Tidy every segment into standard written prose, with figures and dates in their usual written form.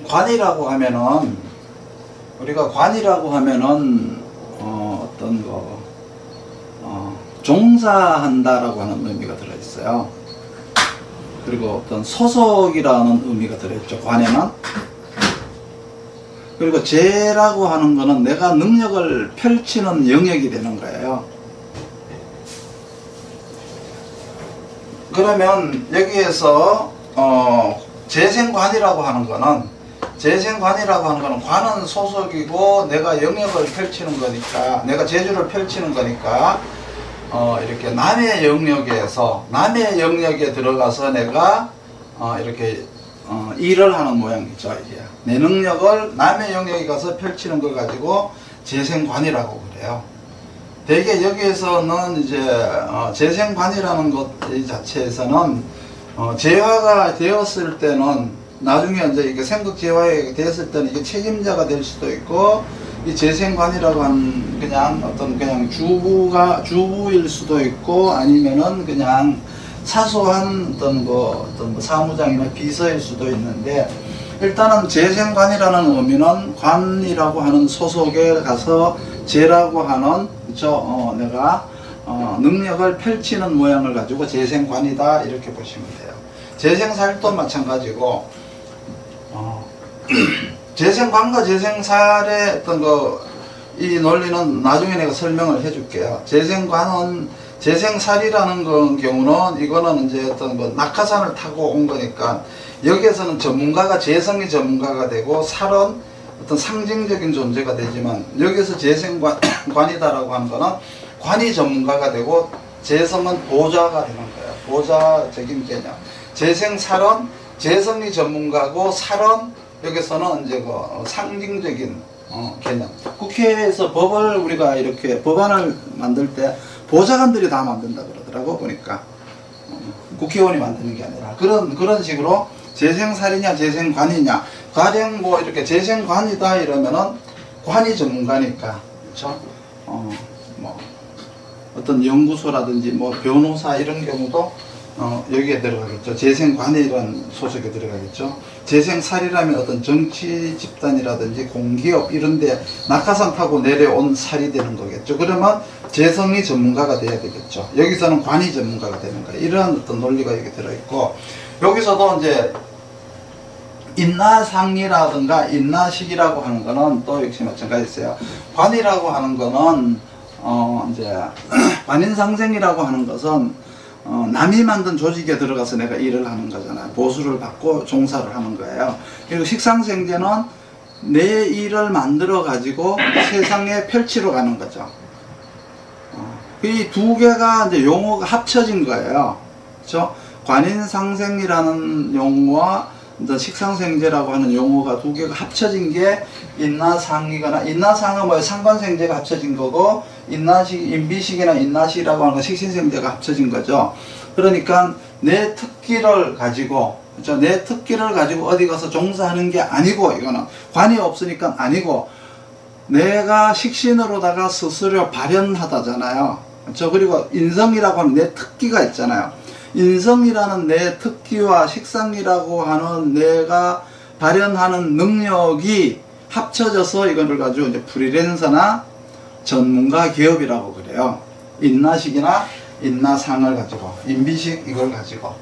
관이라고 하면은, 우리가 관이라고 하면은 어떤 거 종사한다라고 하는 의미가 들어있어요. 그리고 어떤 소속이라는 의미가 들어있죠, 관에는. 그리고 제라고 하는 거는 내가 능력을 펼치는 영역이 되는 거예요. 그러면 여기에서 재생관이라고 하는 거는, 관은 소속이고 내가 영역을 펼치는 거니까, 내가 재주를 펼치는 거니까 이렇게 남의 영역에 들어가서 내가 이렇게 일을 하는 모양이죠. 이게 내 능력을 남의 영역에 가서 펼치는 걸 가지고 재생관이라고 그래요. 대개 여기에서는 이제 재생관이라는 것 자체에서는 재화가 되었을 때는, 나중에 이제 이게 생극 재화가 되었을 때는 이게 책임자가 될 수도 있고, 이 재생관이라고 하는 그냥 주부일 수도 있고, 아니면은 그냥 사소한 어떤 뭐 사무장이나 비서일 수도 있는데, 일단은 재생관이라는 의미는 관이라고 하는 소속에 가서 재라고 하는, 그렇죠? 내가 능력을 펼치는 모양을 가지고 재생관이다, 이렇게 보시면 돼요. 재생살도 마찬가지고, 재생관과 재생살의 어떤 이 논리는 나중에 내가 설명을 해줄게요. 재생살이라는 경우는, 이거는 이제 어떤 낙하산을 타고 온 거니까, 여기에서는 재성이 전문가가 되고, 살은 어떤 상징적인 존재가 되지만, 여기서 재생관이다라고 하는 거는 관이 전문가가 되고, 재성은 보좌가 되는 거예요. 보좌적인 개념. 재생살은 재성이 전문가고, 살은 여기서는 이제 상징적인 개념. 국회에서 법을 우리가 이렇게 법안을 만들 때 보좌관들이 다 만든다 그러더라고, 보니까. 국회의원이 만드는 게 아니라. 그런 식으로 재생살이냐, 재생관이냐. 가령 이렇게 재생관이다 이러면은 관이 전문가니까. 그렇죠? 어떤 연구소라든지 변호사 이런 경우도 여기에 들어가겠죠. 재생관이라는 소속에 들어가겠죠. 재생살이라면 어떤 정치 집단이라든지 공기업 이런데 낙하산 타고 내려온 살이 되는 거겠죠. 그러면 재성이 전문가가 돼야 되겠죠. 여기서는 관이 전문가가 되는 거예요. 이러한 어떤 논리가 여기 들어있고, 여기서도 이제 인나상이라든가 인나식이라고 하는 거는 또 역시 마찬가지였어요. 관이라고 하는 거는 이제 관인상생이라고 하는 것은 남이 만든 조직에 들어가서 내가 일을 하는 거잖아요. 보수를 받고 종사를 하는 거예요. 그리고 식상생제는 내 일을 만들어 가지고 세상에 펼치러 가는 거죠. 이 두 개가 이제 용어가 합쳐진 거예요. 그렇죠? 관인상생이라는 용어와 식상생제라고 하는 용어가 두 개가 합쳐진 게 인나상이거나, 인나상은 상관생제가 합쳐진 거고, 인비식이나 인나식이라고 하는 건 식신생제가 합쳐진 거죠. 그러니까 내 특기를 가지고, 그렇죠? 내 특기를 가지고 어디 가서 종사하는 게 아니고, 이거는 관이 없으니까 아니고, 내가 식신으로다가 스스로 발현하다잖아요. 그렇죠? 그리고 인성이라고 하는 내 특기가 있잖아요. 인성이라는 내 특기와 식상이라고 하는 내가 발현하는 능력이 합쳐져서 이거를 가지고 이제 프리랜서나 전문가 기업이라고 그래요. 인나식이나 인나상을 가지고, 인비식 이걸 가지고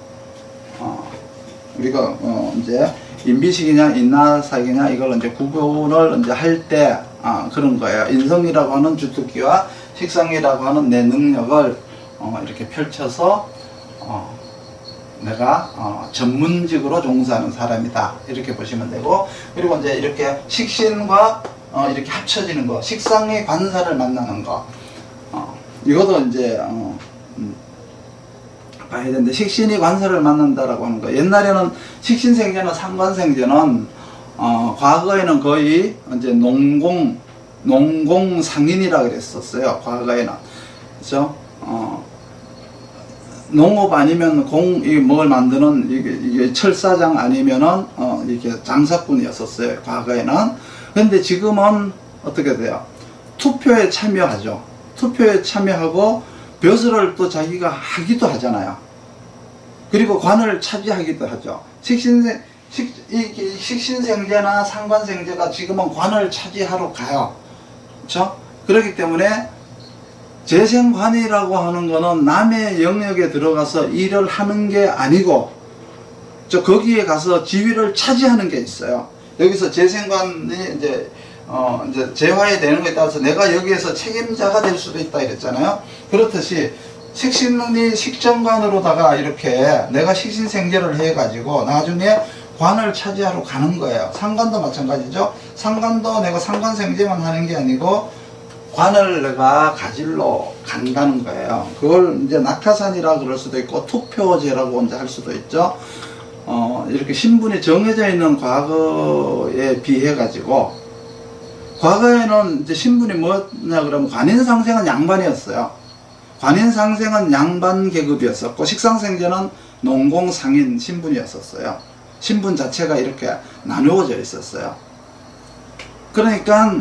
우리가 이제 인비식이냐 인나상이냐 이걸 이제 구분을 이제 할 때 그런 거예요. 인성이라고 하는 주특기와 식상이라고 하는 내 능력을 이렇게 펼쳐서 내가 전문직으로 종사하는 사람이다, 이렇게 보시면 되고, 그리고 이제 이렇게 식신과 이렇게 합쳐지는 거, 식상의 관사를 만나는 거, 이것도 이제 봐야 되는데, 식신이 관사를 만난다라고 하는 거, 옛날에는 식신생제나 상관생제는 과거에는 거의 이제 농공상인이라 그랬었어요. 과거에는. 그죠? 농업 아니면 뭘 만드는 이게 철사장 아니면은 이게 장사꾼이었었어요, 과거에는. 근데 지금은 어떻게 돼요? 투표에 참여하죠. 투표에 참여하고 벼슬을 또 자기가 하기도 하잖아요. 그리고 관을 차지하기도 하죠. 이 식신생제나 상관생제가 지금은 관을 차지하러 가요. 그렇죠? 그렇기 때문에 재생관이라고 하는 거는 남의 영역에 들어가서 일을 하는 게 아니고 거기에 가서 지위를 차지하는 게 있어요. 여기서 재생관이 이제 재화에 되는 것에 따라서 내가 여기에서 책임자가 될 수도 있다 이랬잖아요. 그렇듯이 식신이 식정관으로다가 이렇게 내가 식신생제를 해가지고 나중에 관을 차지하러 가는 거예요. 상관도 마찬가지죠. 상관도 내가 상관생제만 하는 게 아니고 관을 내가 가지러 간다는 거예요. 그걸 이제 낙하산이라 그럴 수도 있고 투표제라고 이제 할 수도 있죠. 이렇게 신분이 정해져 있는 과거에 비해 가지고 과거에는 이제 신분이 뭐냐 그러면 관인상생은 양반이었어요. 관인상생은 양반 계급이었었고 식상생제는 농공상인 신분이었었어요. 신분 자체가 이렇게 나누어져 있었어요. 그러니까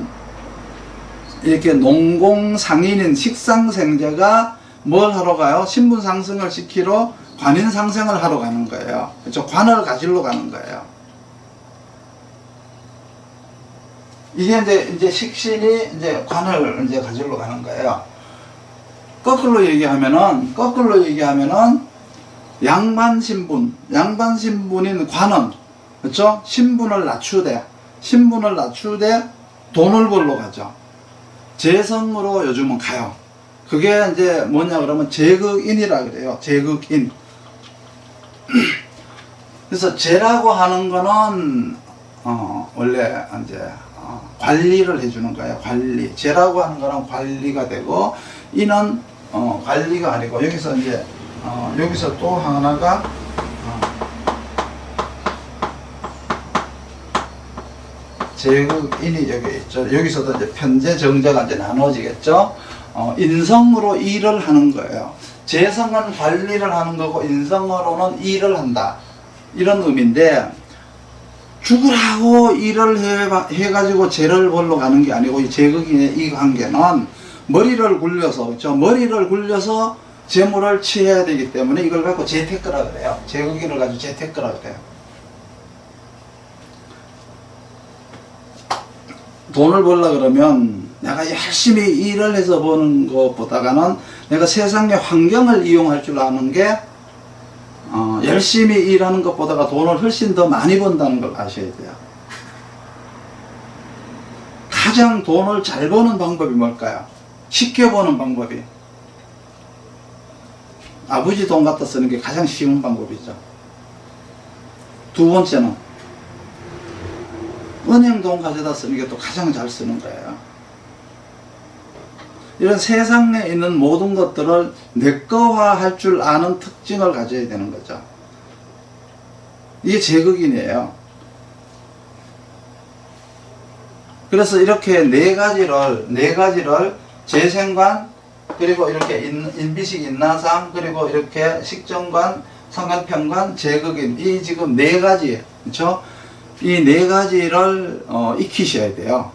이렇게 농공상인인 식상생제가 뭘 하러 가요? 신분 상승을 시키러 관인 상생을 하러 가는 거예요. 그렇죠? 관을 가지러 가는 거예요. 이게 이제 식신이 이제 관을 이제 가지러 가는 거예요. 거꾸로 얘기하면은 양반 신분인 관은 그렇죠? 신분을 낮추되 돈을 벌러 가죠. 재성으로 요즘은 가요. 그게 이제 뭐냐 그러면 재극인이라 그래요. 재극인. 그래서 재라고 하는 거는 원래 이제 관리를 해주는 거예요. 관리. 재라고 하는 거는 관리가 되고 인은 관리가 아니고 여기서 이제 여기서 또 하나가 재극인이 여기 있죠. 여기서도 이제 편재, 정재가 이제 나눠지겠죠. 인성으로 일을 하는 거예요. 재성은 관리를 하는 거고 인성으로는 일을 한다. 이런 의미인데 죽으라고 일을 해가지고 재를 벌러 가는 게 아니고 이 재극인의 이 관계는 머리를 굴려서 그렇죠. 머리를 굴려서 재물을 취해야 되기 때문에 이걸 갖고 재테크라 그래요. 재극인을 가지고 재테크라 그래요. 돈을 벌려 그러면 내가 열심히 일을 해서 버는 것보다는 내가 세상의 환경을 이용할 줄 아는 게 열심히 일하는 것보다가 돈을 훨씬 더 많이 번다는 걸 아셔야 돼요. 가장 돈을 잘 버는 방법이 뭘까요? 쉽게 버는 방법이 아버지 돈 갖다 쓰는 게 가장 쉬운 방법이죠. 두 번째는 은행 돈 가져다 쓰는 게 또 가장 잘 쓰는 거예요. 이런 세상에 있는 모든 것들을 내꺼화 할 줄 아는 특징을 가져야 되는 거죠. 이게 제극인이에요. 그래서 이렇게 네 가지를 재생관, 그리고 이렇게 인비식 인나상, 그리고 이렇게 식정관, 상관평관, 제극인, 이 지금 네 가지, 그렇죠? 이 네 가지를 익히셔야 돼요.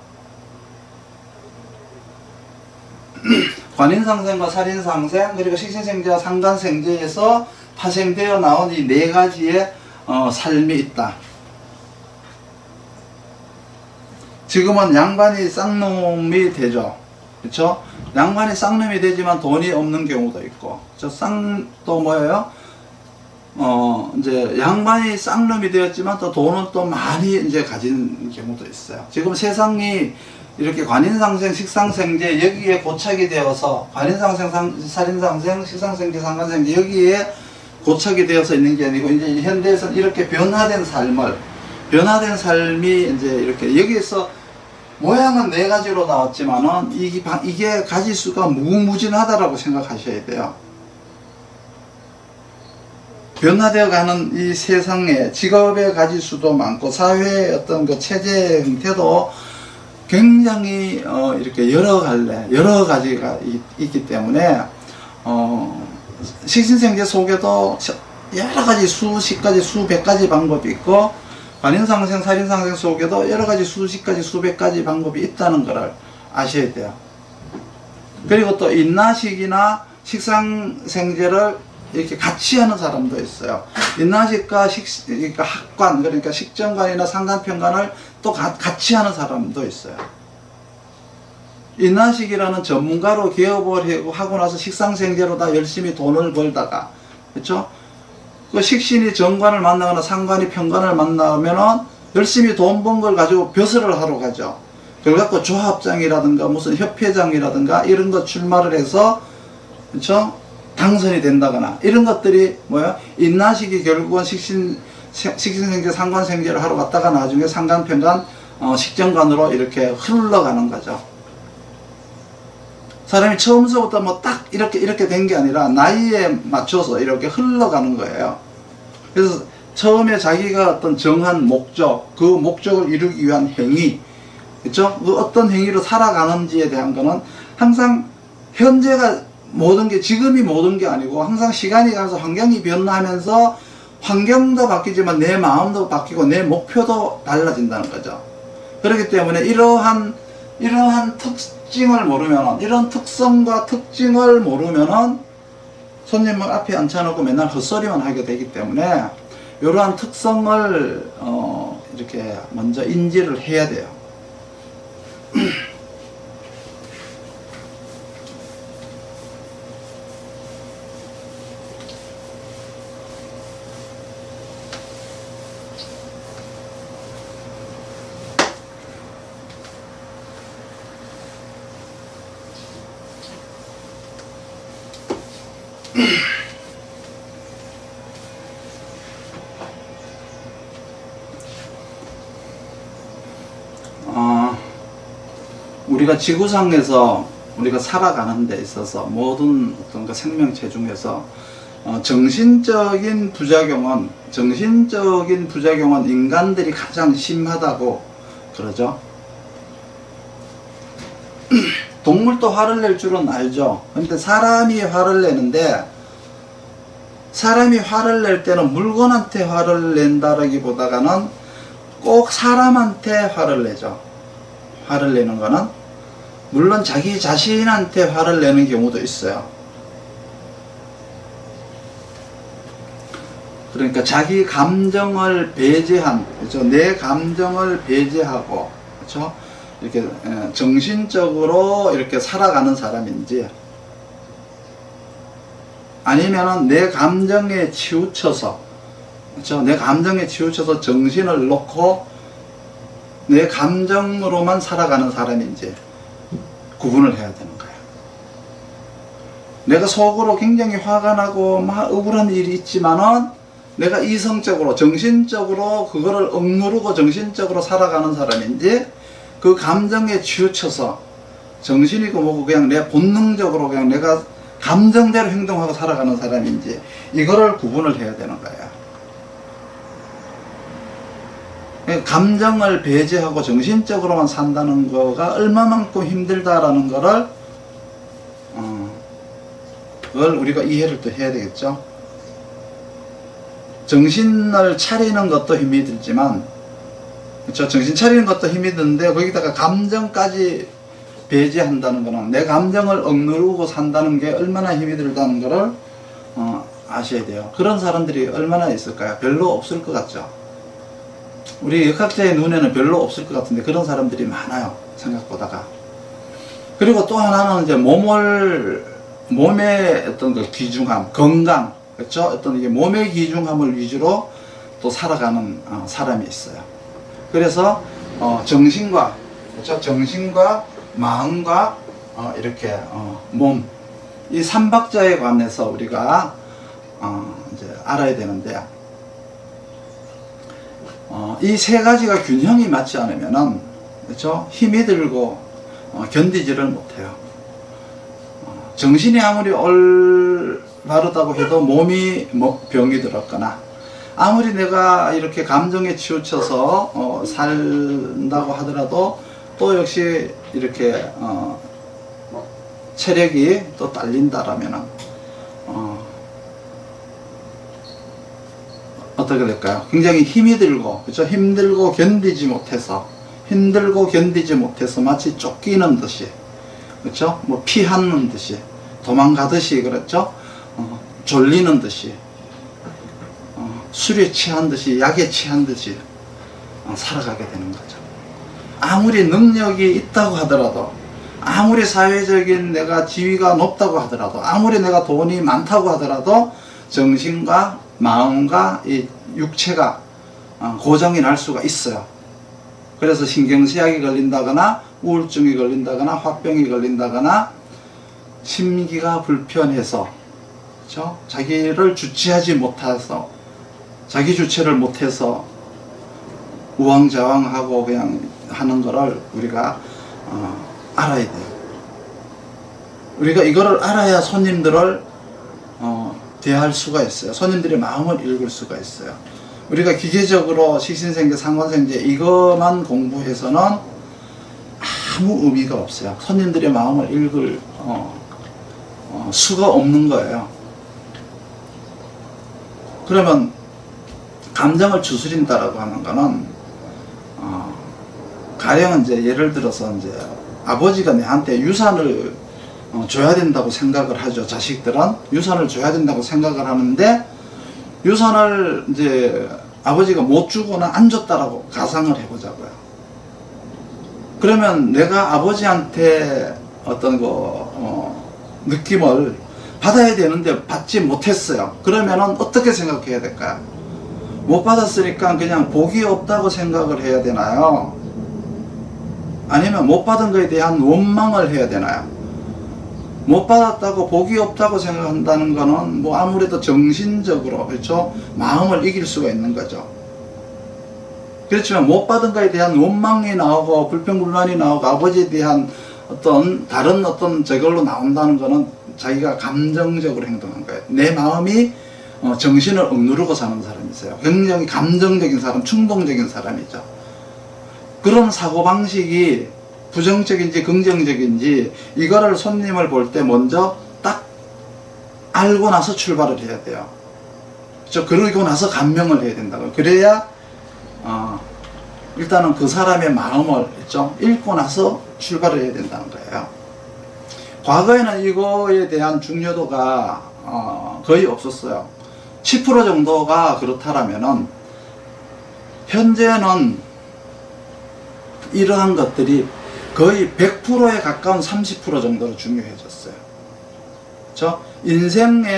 관인상생과 살인상생, 그리고 식신생제와 상관생제에서 파생되어 나온 이 네 가지의 삶이 있다. 지금은 양반이 쌍놈이 되죠. 그렇죠? 양반이 쌍놈이 되지만 돈이 없는 경우도 있고, 또 뭐예요? 이제 양반이 쌍놈이 되었지만 또 돈은 또 많이 이제 가진 경우도 있어요. 지금 세상이 이렇게 관인상생, 식상생제 여기에 고착이 되어서 관인상생, 살인상생, 식상생제, 상관생제 여기에 고착이 되어서 있는 게 아니고 이제 현대에서는 이렇게 변화된 삶이 이제 이렇게 여기에서 모양은 네 가지로 나왔지만은 이게 가지수가 무궁무진하다라고 생각하셔야 돼요. 변화되어 가는 이 세상에 직업의 가지수도 많고 사회의 어떤 그 체제 형태도 굉장히 이렇게 여러 가지가 있기 때문에 식신생제 속에도 여러 가지 수십 가지 수백 가지 방법이 있고 관인상생, 살인상생 속에도 여러 가지 수십 가지 수백 가지 방법이 있다는 것을 아셔야 돼요. 그리고 또 인나식이나 식상생제를 이렇게 같이 하는 사람도 있어요. 인나식과 그러니까 학관, 그러니까 식정관이나 상관편관을 또 같이 하는 사람도 있어요. 인나식이라는 전문가로 기업을 하고 나서 식상생계로 다 열심히 돈을 벌다가, 그렇죠? 그 식신이 정관을 만나거나 상관이 편관을 만나면은 열심히 돈 번 걸 가지고 벼슬을 하러 가죠. 그걸 갖고 조합장이라든가 무슨 협회장이라든가 이런 거 출마를 해서, 그렇죠? 당선이 된다거나 이런 것들이 뭐야? 인나식이 결국은 식신생제 상관생제를 하러 갔다가 나중에 상관편관 식정관으로 이렇게 흘러가는 거죠. 사람이 처음서부터 뭐 딱 이렇게 된 게 아니라 나이에 맞춰서 이렇게 흘러가는 거예요. 그래서 처음에 자기가 어떤 정한 목적, 그 목적을 이루기 위한 행위, 그렇죠? 그 어떤 행위로 살아가는지에 대한 거는 항상 현재가 모든 게, 지금이 모든 게 아니고 항상 시간이 가면서 환경이 변하면서 환경도 바뀌지만 내 마음도 바뀌고 내 목표도 달라진다는 거죠. 그렇기 때문에 이러한 특징을 모르면은, 이런 특성과 특징을 모르면은 손님을 앞에 앉혀놓고 맨날 헛소리만 하게 되기 때문에 이러한 특성을 이렇게 먼저 인지를 해야 돼요. 우리가 지구상에서 우리가 살아가는 데 있어서 모든 어떤 그 생명체 중에서 정신적인 부작용은 인간들이 가장 심하다고 그러죠. 동물도 화를 낼 줄은 알죠. 근데 사람이 화를 내는데, 사람이 화를 낼 때는 물건한테 화를 낸다라기보다는 꼭 사람한테 화를 내죠. 화를 내는 거는 물론 자기 자신한테 화를 내는 경우도 있어요. 그러니까 자기 감정을 배제한, 그렇죠? 내 감정을 배제하고, 그렇죠? 이렇게 정신적으로 이렇게 살아가는 사람인지, 아니면은 내 감정에 치우쳐서, 그렇죠? 내 감정에 치우쳐서 정신을 놓고 내 감정으로만 살아가는 사람인지 구분을 해야 되는 거예요. 내가 속으로 굉장히 화가 나고 막 억울한 일이 있지만은 내가 이성적으로, 정신적으로 그거를 억누르고 정신적으로 살아가는 사람인지, 그 감정에 치우쳐서 정신이고 뭐고 그냥 내 본능적으로 그냥 내가 감정대로 행동하고 살아가는 사람인지, 이거를 구분을 해야 되는 거예요. 감정을 배제하고 정신적으로만 산다는 거가 얼마만큼 힘들다라는 거를 그걸 우리가 이해를 또 해야 되겠죠. 정신을 차리는 것도 힘이 들지만, 그렇죠? 정신 차리는 것도 힘이 드는데 거기다가 감정까지 배제한다는 거는, 내 감정을 억누르고 산다는 게 얼마나 힘이 들다는 거를 아셔야 돼요. 그런 사람들이 얼마나 있을까요? 별로 없을 것 같죠. 우리 역학자의 눈에는 별로 없을 것 같은데 그런 사람들이 많아요, 생각보다가. 그리고 또 하나는 이제 몸의 어떤 그 귀중함, 건강, 그렇죠? 어떤 이게 몸의 귀중함을 위주로 또 살아가는 사람이 있어요. 그래서 정신과, 그렇죠? 정신과 마음과 이렇게 몸, 이 삼박자에 관해서 우리가 이제 알아야 되는데, 이 세 가지가 균형이 맞지 않으면은, 그렇죠? 힘이 들고 견디지를 못해요. 정신이 아무리 올바르다고 해도 몸이 병이 들었거나, 아무리 내가 이렇게 감정에 치우쳐서 산다고 하더라도 또 역시 이렇게 체력이 또 딸린다라면은 어떻게 될까요? 굉장히 힘이 들고, 그렇죠? 힘들고 견디지 못해서 마치 쫓기는 듯이, 그렇죠? 뭐 피하는 듯이, 도망가듯이, 그렇죠? 졸리는 듯이 술에 취한 듯이 약에 취한 듯이 살아가게 되는 거죠. 아무리 능력이 있다고 하더라도, 아무리 사회적인 내가 지위가 높다고 하더라도, 아무리 내가 돈이 많다고 하더라도 정신과 마음과 이 육체가 고정이 날 수가 있어요. 그래서 신경쇠약이 걸린다거나 우울증이 걸린다거나 화병이 걸린다거나 심기가 불편해서, 그렇죠? 자기를 주체하지 못해서, 자기 주체를 못해서 우왕좌왕하고 그냥 하는 거를 우리가 알아야 돼요. 우리가 이거를 알아야 손님들을 대할 수가 있어요. 손님들의 마음을 읽을 수가 있어요. 우리가 기계적으로 식신생제, 상관생제 이것만 공부해서는 아무 의미가 없어요. 손님들의 마음을 읽을 수가 없는 거예요. 그러면 감정을 추스린다라고 하는 거는 가령 이제 예를 들어서 이제 아버지가 내한테 유산을 줘야 된다고 생각을 하죠. 자식들은 유산을 줘야 된다고 생각을 하는데, 유산을 이제 아버지가 못 주거나 안 줬다라고 가상을 해보자고요. 그러면 내가 아버지한테 어떤 느낌을 받아야 되는데 받지 못했어요. 그러면은 어떻게 생각해야 될까요? 못 받았으니까 그냥 복이 없다고 생각을 해야 되나요? 아니면 못 받은 것에 대한 원망을 해야 되나요? 못 받았다고 복이 없다고 생각한다는 거는 뭐 아무래도 정신적으로, 그렇죠? 마음을 이길 수가 있는 거죠. 그렇지만 못 받은 것에 대한 원망이 나오고 불평불만이 나오고 아버지에 대한 어떤 다른 어떤 저걸로 나온다는 거는 자기가 감정적으로 행동한 거예요. 내 마음이 정신을 억누르고 사는 사람이 있어요. 굉장히 감정적인 사람, 충동적인 사람이죠. 그런 사고방식이 부정적인지 긍정적인지 이거를 손님을 볼 때 먼저 딱 알고 나서 출발을 해야 돼요. 그렇죠? 그러고 나서 감명을 해야 된다고요. 그래야 일단은 그 사람의 마음을, 그렇죠? 읽고 나서 출발을 해야 된다는 거예요. 과거에는 이거에 대한 중요도가 거의 없었어요. 10% 정도가 그렇다라면은 현재는 이러한 것들이 거의 100%에 가까운 30% 정도로 중요해졌어요. 그렇죠? 인생의